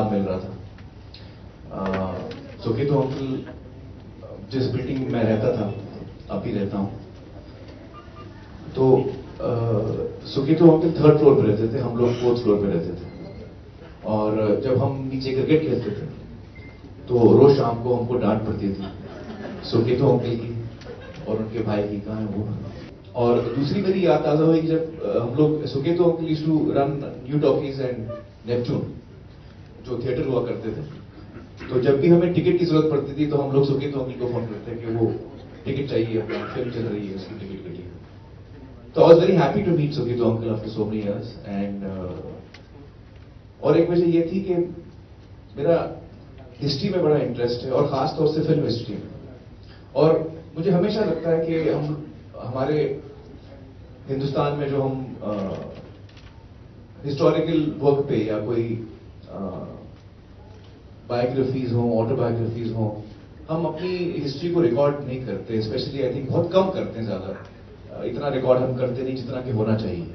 लाभ मिल रहा था। सुकेतु अंकल जिस बिल्डिंग में मैं रहता था, अभी रहता हूँ, तो सुकेतु अंकल 3rd फ्लोर पे रहते थे, हम लोग 4th फ्लोर पे रहते थे। और जब हम नीचे क्रिकेट खेलते थे तो रोज शाम को हमको डांट पड़ती थी सुकेतु अंकल की और उनके भाई की, कहाँ है वो। और दूसरी मेरी याद ताजा हुई कि जब हम लोग, Suketu uncle used to run New Talkies and Neptune, जो थिएटर हुआ करते थे, तो जब भी हमें टिकट की जरूरत पड़ती थी तो हम लोग सुकेतु अंकल को फोन करते कि वो टिकट चाहिए, फिल्म चल रही है, उसकी टिकट के लिए। तो I was very happy to meet Suketu uncle after so many years. And और एक वजह ये थी कि मेरा हिस्ट्री में बड़ा इंटरेस्ट है, और खास तौर से फिल्म हिस्ट्री में। और मुझे हमेशा लगता है कि हमारे हिंदुस्तान में जो हम हिस्टोरिकल वर्क पे या कोई बायोग्राफीज हो, ऑटोबायोग्राफीज हो, हम अपनी हिस्ट्री को रिकॉर्ड नहीं करते, स्पेशली आई थिंक बहुत कम करते हैं, ज्यादा इतना रिकॉर्ड हम करते नहीं जितना कि होना चाहिए।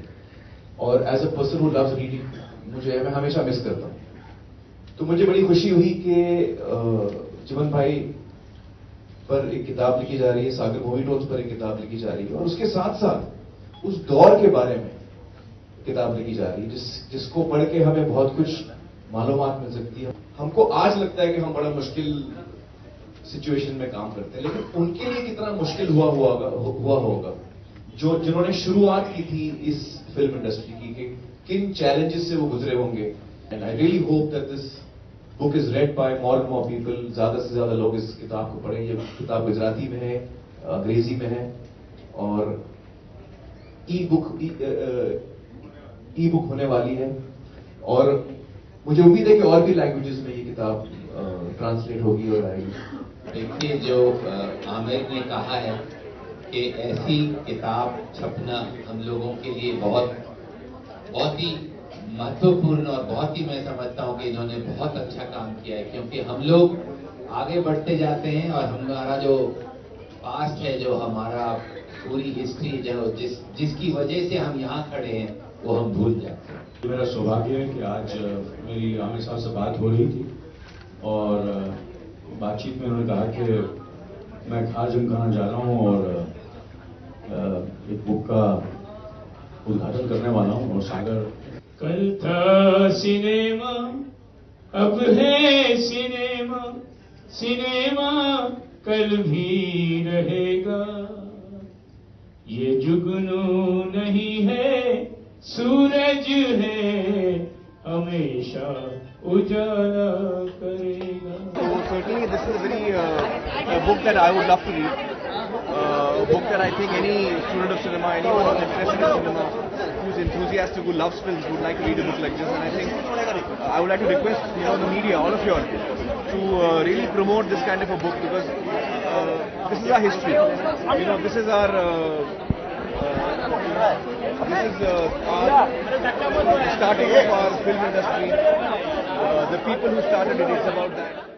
और as a person who loves reading, मैं हमेशा मिस करता हूं। तो मुझे बड़ी खुशी हुई कि चिमन भाई पर एक किताब लिखी जा रही है, सागर मूवी टोन्स पर एक किताब लिखी जा रही है, और उसके साथ साथ उस दौर के बारे में किताब लिखी जा रही है जिसको पढ़ के हमें बहुत कुछ मालूमात मिल सकती है। हमको आज लगता है कि हम बड़ा मुश्किल सिचुएशन में काम करते हैं, लेकिन उनके लिए कितना मुश्किल हुआ होगा जिन्होंने शुरुआत की थी इस फिल्म इंडस्ट्री की, कि किन चैलेंजेस से वो गुजरे होंगे। And I really hope that this book is read by more and more people, ज्यादा से ज्यादा लोग इस किताब को पढ़ें। ये किताब गुजराती में है, अंग्रेजी में है, और ई बुक होने वाली है, और मुझे उम्मीद है कि और भी लैंग्वेजेस में ये किताब ट्रांसलेट होगी और आएगी। देखिए, जो आमिर ने कहा है कि ऐसी किताब छपना हम लोगों के लिए बहुत ही महत्वपूर्ण, और बहुत ही, मैं समझता हूँ कि इन्होंने बहुत अच्छा काम किया है, क्योंकि हम लोग आगे बढ़ते जाते हैं और हमारा जो पास्ट है, जो हमारा पूरी हिस्ट्री, जो जिसकी वजह से हम यहाँ खड़े हैं, वो हम भूल जाते हैं। मेरा सौभाग्य है कि आज मेरी आमिर साहब से बात हो रही थी, और बातचीत में उन्होंने कहा कि मैं खारजम खाना जा रहा हूँ और एक बुक का उद्घाटन करने वाला हूँ। और सागर, कल था सिनेमा, अब है सिनेमा, सिनेमा कल भी रहेगा। ये जुगनू नहीं है, सूरज है, हमेशा उजाला करेगा। Certainly, this is a very a book that I would love to read. A book that I think any student of cinema, anyone who's interested in cinema, who's enthusiastic, who loves films, would like to read a book like this. And I think I would like to request, the media, all of you all, to really promote this kind of a book, because this is our history. This is our starting of our film industry. The people who started it, it's about that.